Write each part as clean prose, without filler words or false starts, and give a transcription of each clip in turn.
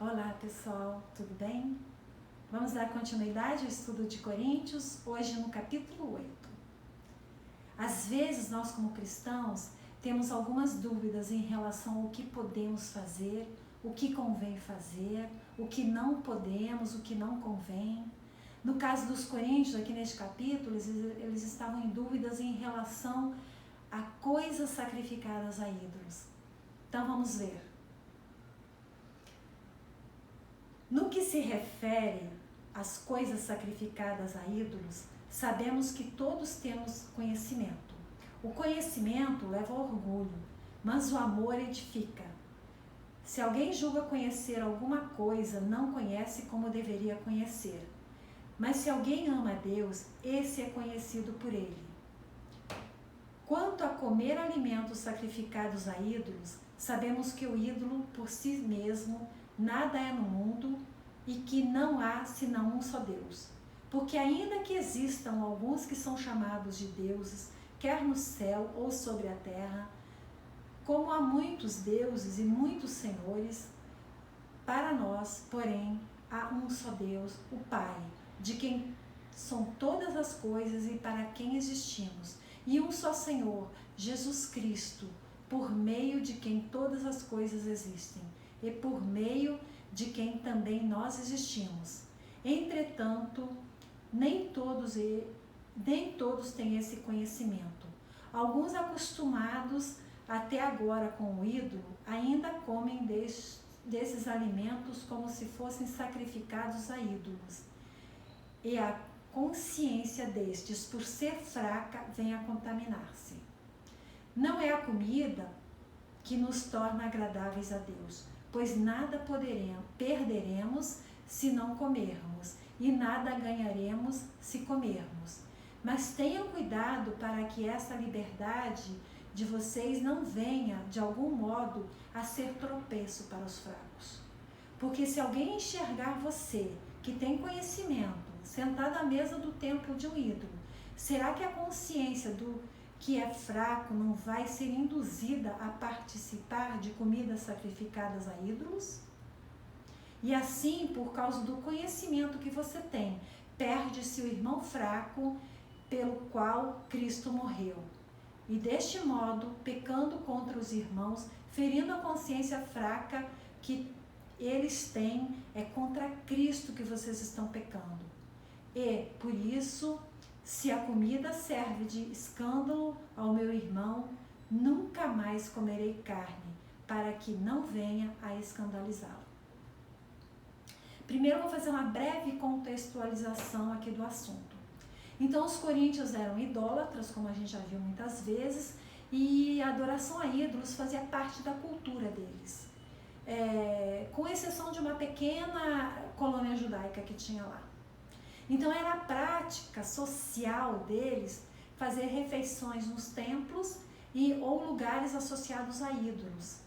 Olá pessoal, tudo bem? Vamos dar continuidade ao estudo de Coríntios, hoje no capítulo 8. Às vezes nós como cristãos temos algumas dúvidas em relação ao que podemos fazer, o que convém fazer, o que não podemos, o que não convém. No caso dos coríntios, aqui neste capítulo, eles estavam em dúvidas em relação a coisas sacrificadas a ídolos. Então vamos ver. No que se refere às coisas sacrificadas a ídolos, sabemos que todos temos conhecimento. O conhecimento leva ao orgulho, mas o amor edifica. Se alguém julga conhecer alguma coisa, não conhece como deveria conhecer. Mas se alguém ama a Deus, esse é conhecido por Ele. Quanto a comer alimentos sacrificados a ídolos, sabemos que o ídolo, por si mesmo, nada é no mundo e que não há senão um só Deus. Porque ainda que existam alguns que são chamados de deuses, quer no céu ou sobre a terra, como há muitos deuses e muitos senhores, para nós, porém, há um só Deus, o Pai, de quem são todas as coisas e para quem existimos, e um só Senhor, Jesus Cristo, por meio de quem todas as coisas existem, e por meio de quem também nós existimos. Entretanto, nem todos têm esse conhecimento. Alguns acostumados até agora com o ídolo, ainda comem desses alimentos como se fossem sacrificados a ídolos. E a consciência destes, por ser fraca, vem a contaminar-se. Não é a comida que nos torna agradáveis a Deus, pois nada perderemos se não comermos, e nada ganharemos se comermos. Mas tenham cuidado para que essa liberdade de vocês não venha, de algum modo, a ser tropeço para os fracos. Porque se alguém enxergar você, que tem conhecimento, sentado à mesa do templo de um ídolo, será que a consciência do que é fraco não vai ser induzida a participar de comidas sacrificadas a ídolos? E assim, por causa do conhecimento que você tem, perde-se o irmão fraco pelo qual Cristo morreu. E deste modo, pecando contra os irmãos, ferindo a consciência fraca que eles têm, é contra Cristo que vocês estão pecando. E, por isso, se a comida serve de escândalo ao meu irmão, nunca mais comerei carne, para que não venha a escandalizá-lo. Primeiro eu vou fazer uma breve contextualização aqui do assunto. Então os coríntios eram idólatras, como a gente já viu muitas vezes, e a adoração a ídolos fazia parte da cultura deles. Com exceção de uma pequena colônia judaica que tinha lá. Então era a prática social deles fazer refeições nos templos ou lugares associados a ídolos.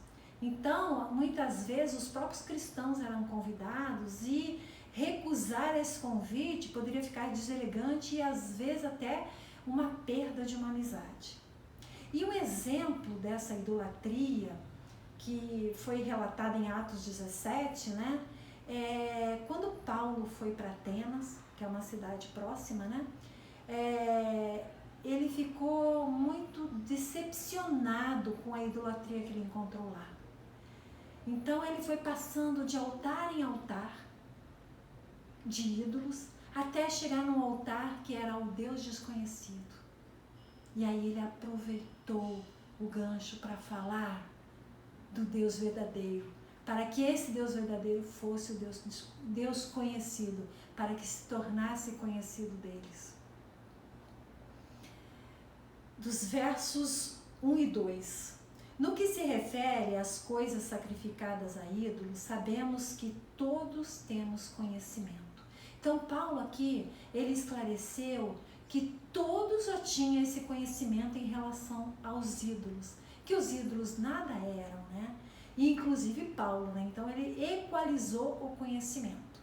Então, muitas vezes os próprios cristãos eram convidados e recusar esse convite poderia ficar deselegante e às vezes até uma perda de uma amizade. E um exemplo dessa idolatria que foi relatado em Atos 17, né? Quando Paulo foi para Atenas, que é uma cidade próxima, né? Ele ficou muito decepcionado com a idolatria que ele encontrou lá. Então ele foi passando de altar em altar de ídolos até chegar num altar que era o Deus desconhecido. E aí ele aproveitou o gancho para falar do Deus verdadeiro, para que esse Deus verdadeiro fosse o Deus conhecido, para que se tornasse conhecido deles. Dos versos 1 e 2. No que se refere às coisas sacrificadas a ídolos, sabemos que todos temos conhecimento. Então Paulo aqui, ele esclareceu que todos já tinham esse conhecimento em relação aos ídolos, que os ídolos nada eram, né? E inclusive Paulo, né? Então ele equalizou o conhecimento.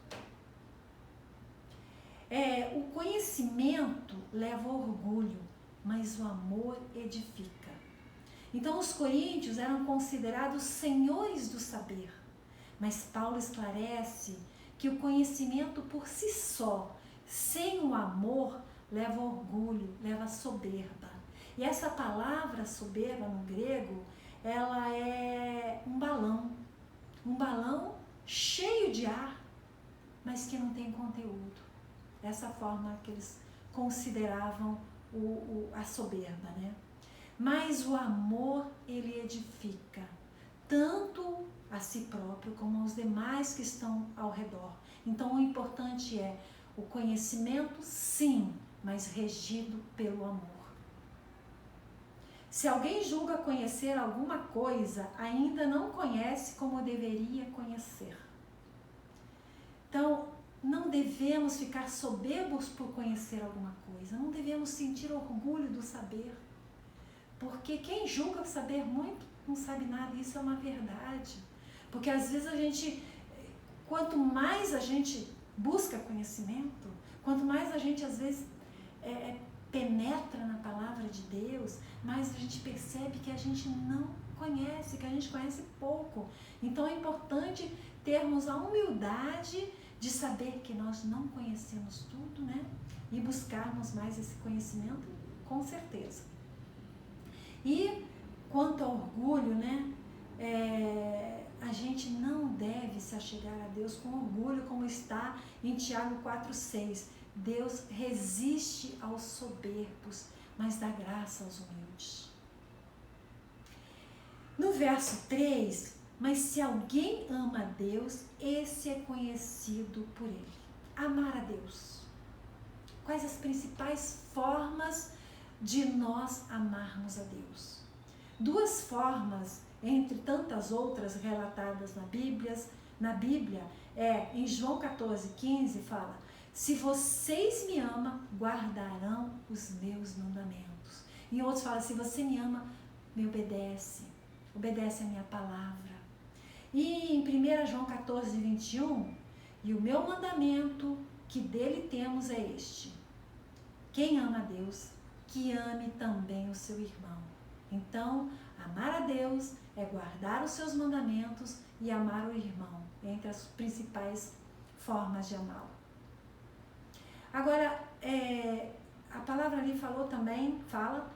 O conhecimento leva ao orgulho, mas o amor edifica. Então os coríntios eram considerados senhores do saber, Mas Paulo esclarece que o conhecimento por si só, sem o amor, leva orgulho, leva soberba. E essa palavra soberba no grego, ela é um balão cheio de ar, mas que não tem conteúdo. Dessa forma que eles consideravam a soberba, né? Mas o amor, ele edifica, tanto a si próprio como aos demais que estão ao redor. Então, o importante é o conhecimento, sim, mas regido pelo amor. Se alguém julga conhecer alguma coisa, ainda não conhece como deveria conhecer. Então, não devemos ficar soberbos por conhecer alguma coisa, não devemos sentir orgulho do saber, porque quem julga saber muito não sabe nada, isso é uma verdade. Porque às vezes quanto mais a gente busca conhecimento, quanto mais a gente às vezes penetra na palavra de Deus, mais a gente percebe que a gente não conhece, que a gente conhece pouco. Então é importante termos a humildade de saber que nós não conhecemos tudo, né? E buscarmos mais esse conhecimento, com certeza. E quanto ao orgulho, né? A gente não deve se achegar a Deus com orgulho, como está em Tiago 4,6. Deus resiste aos soberbos, mas dá graça aos humildes. No verso 3, mas se alguém ama a Deus, esse é conhecido por ele. Amar a Deus. Quais as principais formas de nós amarmos a Deus? Duas formas, entre tantas outras relatadas na Bíblia, em João 14,15 fala: se vocês me amam, guardarão os meus mandamentos. Em outros fala: se você me ama, me obedece a minha palavra. E em 1 João 14,21, e o meu mandamento que dele temos é este: quem ama a Deus, que ame também o seu irmão. Então, amar a Deus é guardar os seus mandamentos e amar o irmão, entre as principais formas de amá-lo. Agora, a palavra ali fala,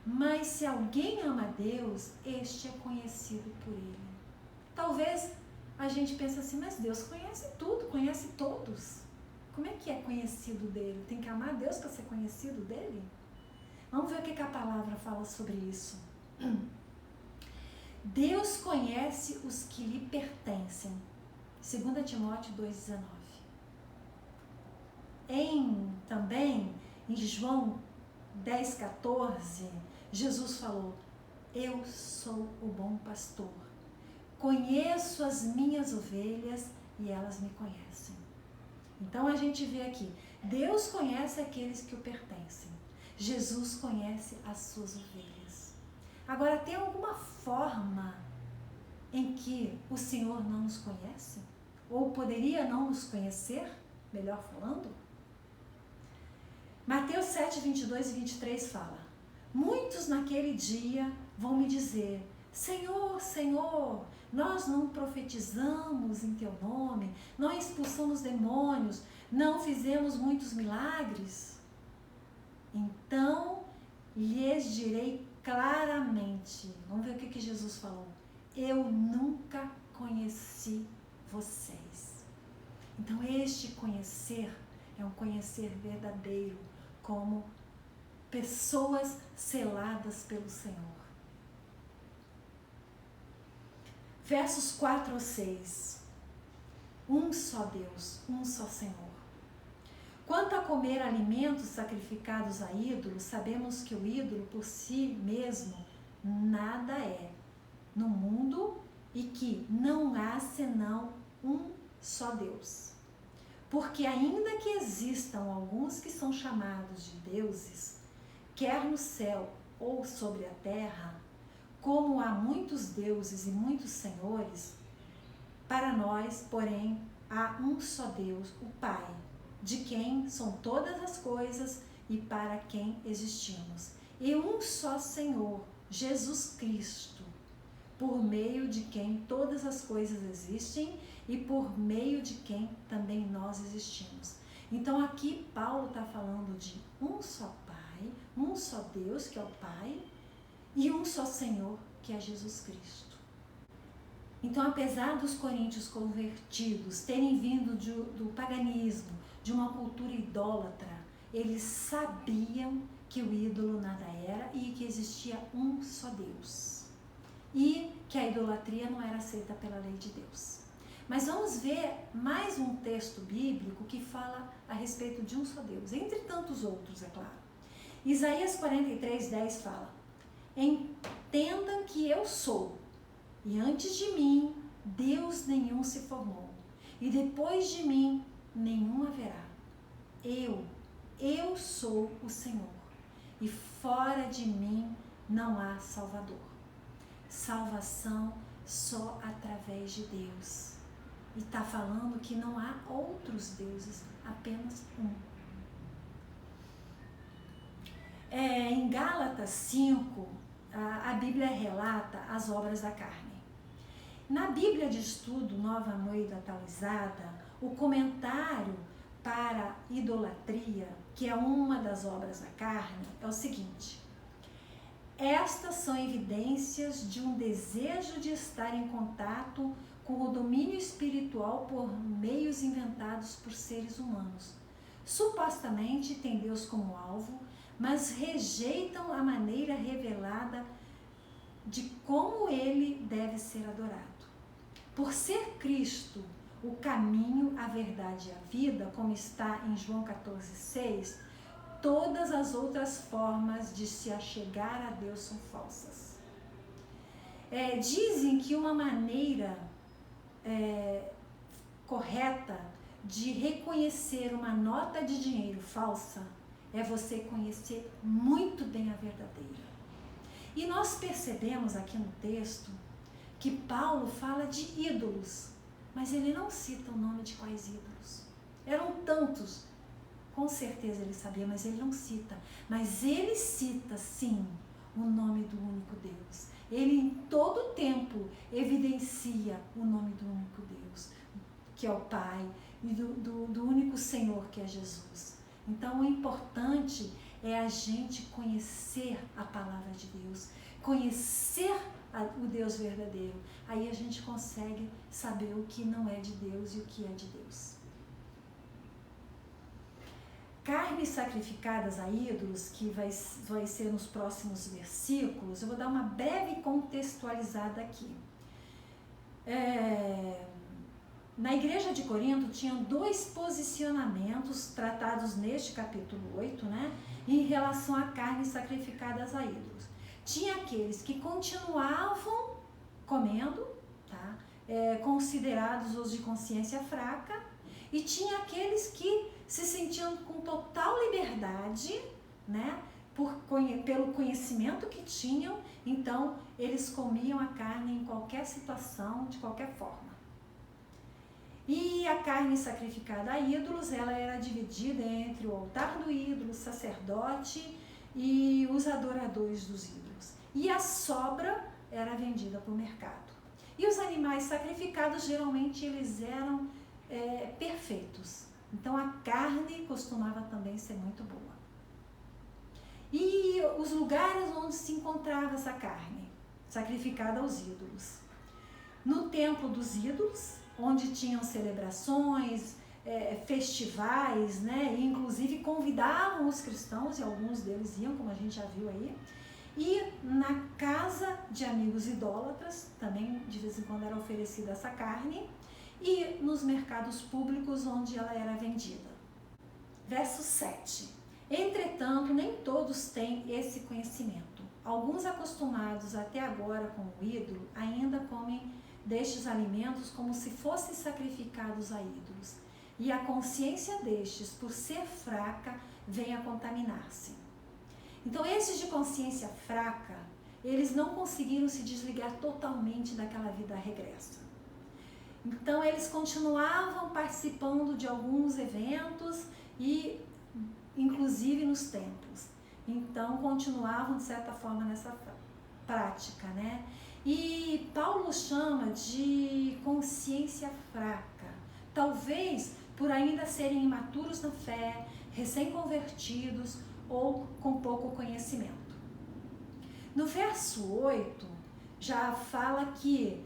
mas se alguém ama a Deus, este é conhecido por ele. Talvez a gente pense assim, mas Deus conhece tudo, conhece todos. Como é que é conhecido dele? Tem que amar a Deus para ser conhecido dele? Vamos ver o que a palavra fala sobre isso. Deus conhece os que lhe pertencem. 2 Timóteo 2,19. Também em João 10,14, Jesus falou: eu sou o bom pastor. Conheço as minhas ovelhas e elas me conhecem. Então a gente vê aqui, Deus conhece aqueles que o pertencem. Jesus conhece as suas ovelhas. Agora, tem alguma forma em que o Senhor não nos conhece? Ou poderia não nos conhecer, melhor falando? Mateus 7, 22 e 23 fala: muitos naquele dia vão me dizer: Senhor, Senhor, nós não profetizamos em teu nome, não expulsamos demônios, não fizemos muitos milagres? Então lhes direi claramente, vamos ver o que Jesus falou: eu nunca conheci vocês. Então este conhecer é um conhecer verdadeiro, como pessoas seladas pelo Senhor. Versos 4 ou 6. Um só Deus, um só Senhor. Quanto a comer alimentos sacrificados a ídolos, sabemos que o ídolo por si mesmo nada é no mundo e que não há senão um só Deus. Porque ainda que existam alguns que são chamados de deuses, quer no céu ou sobre a terra, como há muitos deuses e muitos senhores, para nós, porém, há um só Deus, o Pai, de quem são todas as coisas e para quem existimos, e um só Senhor, Jesus Cristo, por meio de quem todas as coisas existem e por meio de quem também nós existimos. Então aqui Paulo está falando de um só Pai, um só Deus, que é o Pai, e um só Senhor, que é Jesus Cristo. Então, apesar dos coríntios convertidos terem vindo do paganismo, de uma cultura idólatra, eles sabiam que o ídolo nada era e que existia um só Deus. E que a idolatria não era aceita pela lei de Deus. Mas vamos ver mais um texto bíblico que fala a respeito de um só Deus, entre tantos outros, é claro. Isaías 43:10 fala: entendam que eu sou, e antes de mim Deus nenhum se formou, e depois de mim nenhum haverá. Eu sou o Senhor, e fora de mim não há Salvador. Salvação só através de Deus. E está falando que não há outros deuses, apenas um. Em Gálatas 5, a Bíblia relata as obras da carne. Na Bíblia de Estudo, Nova Almeida Atualizada, o comentário para idolatria, que é uma das obras da carne, é o seguinte: estas são evidências de um desejo de estar em contato com o domínio espiritual por meios inventados por seres humanos. Supostamente têm Deus como alvo, mas rejeitam a maneira revelada de como ele deve ser adorado. Por ser Cristo o caminho, a verdade e a vida, como está em João 14:6, todas as outras formas de se achegar a Deus são falsas. Dizem que uma maneira correta de reconhecer uma nota de dinheiro falsa é você conhecer muito bem a verdadeira. E nós percebemos aqui no texto que Paulo fala de ídolos, mas ele não cita o nome de quais ídolos. Eram tantos, com certeza ele sabia, mas ele não cita. Mas ele cita, sim, o nome do único Deus. Ele em todo tempo evidencia o nome do único Deus, que é o Pai, e do único Senhor, que é Jesus. Então o importante é a gente conhecer a palavra de Deus, conhecer o Deus verdadeiro. Aí a gente consegue saber o que não é de Deus e o que é de Deus. Carnes sacrificadas a ídolos, que vai ser nos próximos versículos, eu vou dar uma breve contextualizada aqui. Na igreja de Corinto tinham dois posicionamentos tratados neste capítulo 8, né, em relação a carnes sacrificadas a ídolos. Tinha aqueles que continuavam comendo, tá, considerados os de consciência fraca, e tinha aqueles que se sentiam com total liberdade, né, pelo conhecimento que tinham, então eles comiam a carne em qualquer situação, de qualquer forma. E a carne sacrificada a ídolos, ela era dividida entre o altar do ídolo, o sacerdote e os adoradores dos ídolos. E a sobra era vendida para o mercado. E os animais sacrificados, geralmente, eles eram perfeitos. Então, a carne costumava também ser muito boa. E os lugares onde se encontrava essa carne, sacrificada aos ídolos. No templo dos ídolos, onde tinham celebrações, festivais, né? E inclusive convidavam os cristãos, e alguns deles iam, como a gente já viu aí. E na casa de amigos idólatras, também de vez em quando era oferecida essa carne, e nos mercados públicos onde ela era vendida. Verso 7. Entretanto, nem todos têm esse conhecimento. Alguns, acostumados até agora com o ídolo, ainda comem destes alimentos como se fossem sacrificados a ídolos. E a consciência destes, por ser fraca, vem a contaminar-se. Então, esses de consciência fraca, eles não conseguiram se desligar totalmente daquela vida regressa. Então, eles continuavam participando de alguns eventos e, inclusive, nos templos. Então, continuavam, de certa forma, nessa prática, né? E Paulo chama de consciência fraca, talvez por ainda serem imaturos na fé, recém-convertidos ou com pouco conhecimento. No verso 8, já fala que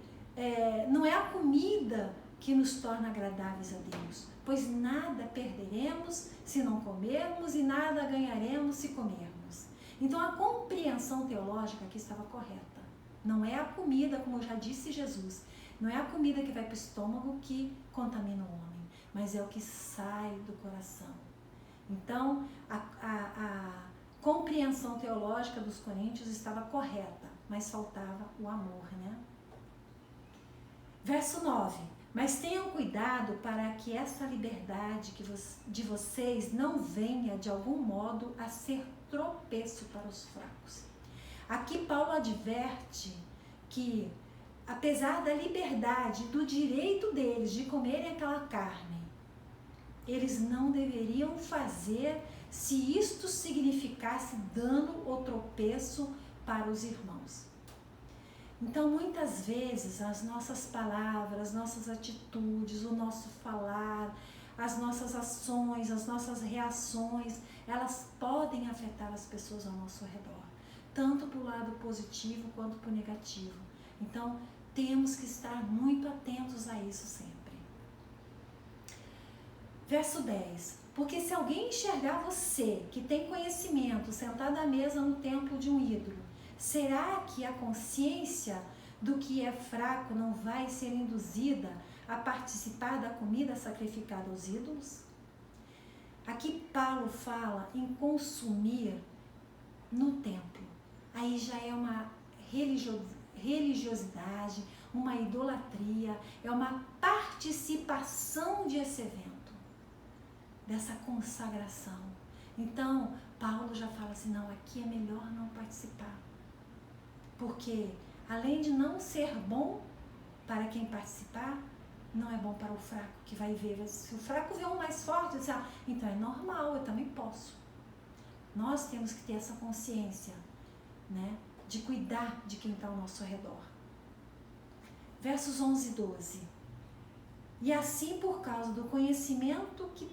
não é a comida que nos torna agradáveis a Deus, pois nada perderemos se não comermos e nada ganharemos se comermos. Então a compreensão teológica aqui estava correta. Não é a comida, como já disse Jesus, não é a comida que vai para o estômago que contamina o homem, mas é o que sai do coração. Então a compreensão teológica dos coríntios estava correta, mas faltava o amor, né? Verso 9. Mas tenham cuidado para que essa liberdade de vocês não venha de algum modo a ser tropeço para os fracos. Aqui Paulo adverte que, apesar da liberdade, do direito deles de comerem aquela carne, eles não deveriam fazer se isto significasse dano ou tropeço para os irmãos. Então, muitas vezes, as nossas palavras, as nossas atitudes, o nosso falar, as nossas ações, as nossas reações, elas podem afetar as pessoas ao nosso redor, tanto para o lado positivo quanto para o negativo. Então, temos que estar muito atentos a isso sempre. Verso 10. Porque se alguém enxergar você, que tem conhecimento, sentado à mesa no templo de um ídolo, será que a consciência do que é fraco não vai ser induzida a participar da comida sacrificada aos ídolos? Aqui Paulo fala em consumir no templo. Aí já é uma religiosidade, uma idolatria, é uma participação desse evento, dessa consagração. Então, Paulo já fala assim, não, aqui é melhor não participar. Porque, além de não ser bom para quem participar, não é bom para o fraco, que vai ver. Se o fraco vê um mais forte, diz, então é normal, eu também posso. Nós temos que ter essa consciência, né, de cuidar de quem está ao nosso redor. Versos 11 e 12. E assim, por causa do conhecimento que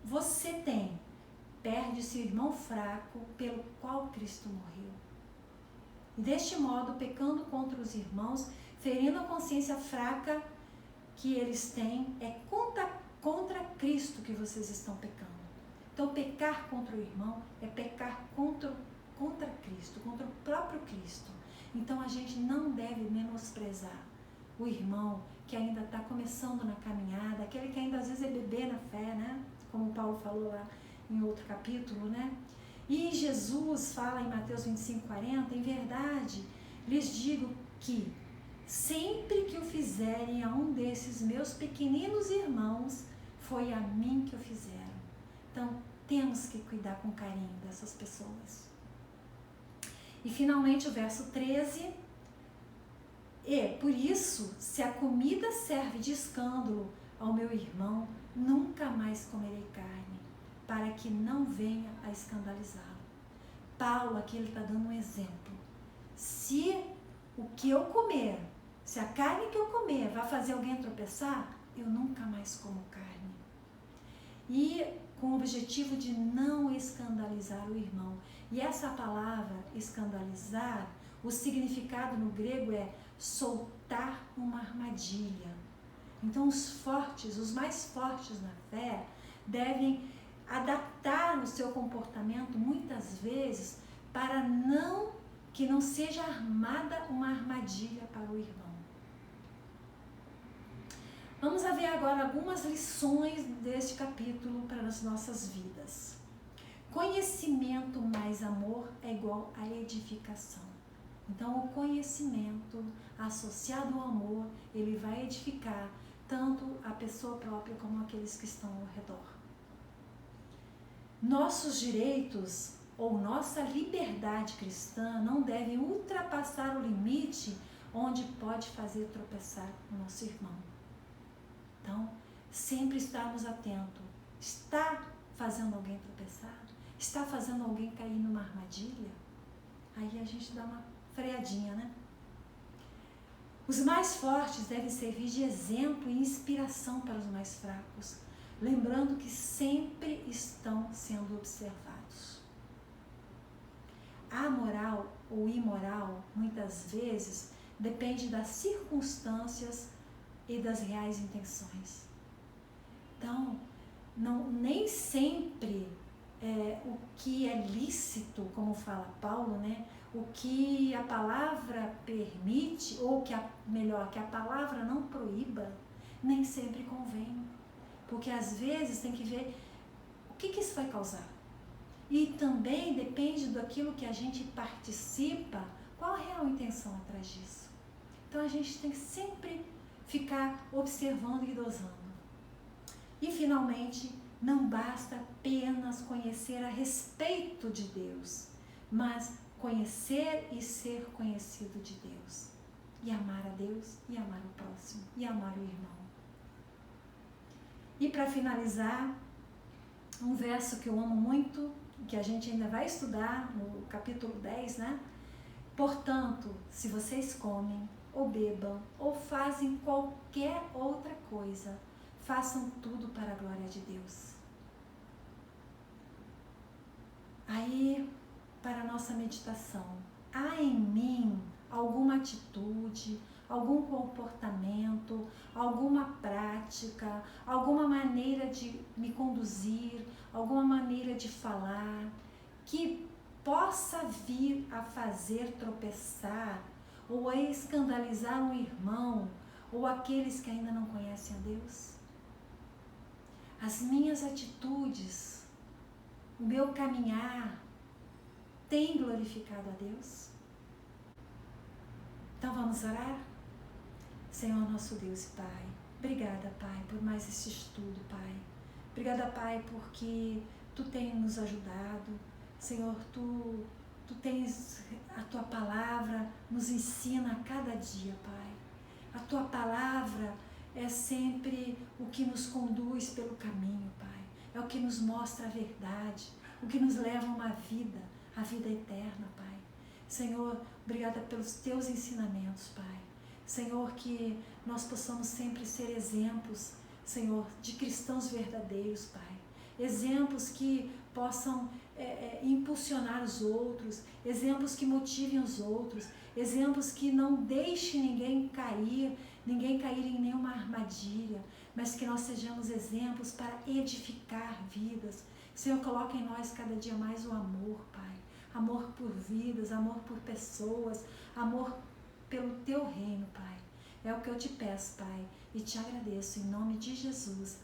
você tem, perde-se o irmão fraco pelo qual Cristo morreu. E deste modo, pecando contra os irmãos, ferindo a consciência fraca que eles têm, é contra Cristo que vocês estão pecando. Então, pecar contra o irmão é pecar contra Cristo, contra o próprio Cristo. Então, a gente não deve menosprezar o irmão que ainda está começando na caminhada, aquele que ainda às vezes é bebê na fé, né? Como Paulo falou lá em outro capítulo, né? E Jesus fala em Mateus 25:40, em verdade, lhes digo que sempre que o fizerem a um desses meus pequeninos irmãos, foi a mim que o fizeram. Então, temos que cuidar com carinho dessas pessoas. E finalmente o verso 13, e por isso, se a comida serve de escândalo ao meu irmão, nunca mais comerei carne, para que não venha a escandalizá-lo. Paulo aqui ele está dando um exemplo. Se o que eu comer, se a carne que eu comer vai fazer alguém tropeçar, eu nunca mais como carne. E com o objetivo de não escandalizar o irmão. E essa palavra, escandalizar, o significado no grego é soltar uma armadilha. Então os fortes, os mais fortes na fé, devem adaptar o seu comportamento muitas vezes para que não seja armada uma armadilha para o irmão. Vamos ver agora algumas lições deste capítulo para as nossas vidas. Conhecimento mais amor é igual a edificação. Então o conhecimento associado ao amor, ele vai edificar tanto a pessoa própria como aqueles que estão ao redor. Nossos direitos ou nossa liberdade cristã não devem ultrapassar o limite onde pode fazer tropeçar o nosso irmão. Então, sempre estarmos atentos. Está fazendo alguém tropeçar? Está fazendo alguém cair numa armadilha? Aí a gente dá uma freadinha, né? Os mais fortes devem servir de exemplo e inspiração para os mais fracos, lembrando que sempre estão sendo observados. A moral ou imoral, muitas vezes, depende das circunstâncias e das reais intenções. Então, nem sempre o que é lícito, como fala Paulo, né? O que a palavra permite, ou que a palavra não proíba, nem sempre convém. Porque às vezes tem que ver o que isso vai causar. E também depende daquilo que a gente participa, qual a real intenção atrás disso. Então a gente tem que sempre ficar observando e dosando. E finalmente, não basta apenas conhecer a respeito de Deus, mas conhecer e ser conhecido de Deus. E amar a Deus, e amar o próximo, e amar o irmão. E para finalizar, um verso que eu amo muito, que a gente ainda vai estudar no capítulo 10, né? Portanto, se vocês comem, ou bebam, ou fazem qualquer outra coisa, façam tudo para a glória de Deus. Aí, para a nossa meditação, há em mim alguma atitude, algum comportamento, alguma prática, alguma maneira de me conduzir, alguma maneira de falar, que possa vir a fazer tropeçar ou a escandalizar um irmão ou aqueles que ainda não conhecem a Deus? As minhas atitudes, o meu caminhar, tem glorificado a Deus? Então vamos orar? Senhor nosso Deus e Pai, obrigada, Pai, por mais esse estudo, Pai. Obrigada, Pai, porque Tu tens nos ajudado. Senhor, Tu tens, a Tua palavra nos ensina a cada dia, Pai. A Tua palavra é sempre o que nos conduz pelo caminho, Pai. É o que nos mostra a verdade, o que nos leva a uma vida, a vida eterna, Pai. Senhor, obrigada pelos Teus ensinamentos, Pai. Senhor, que nós possamos sempre ser exemplos, Senhor, de cristãos verdadeiros, Pai. Exemplos que possam impulsionar os outros, exemplos que motivem os outros, exemplos que não deixem ninguém cair em nenhuma armadilha, mas que nós sejamos exemplos para edificar vidas. Senhor, coloque em nós cada dia mais o amor, Pai. Amor por vidas, amor por pessoas, amor pelo Teu reino, Pai. É o que eu te peço, Pai, e te agradeço em nome de Jesus.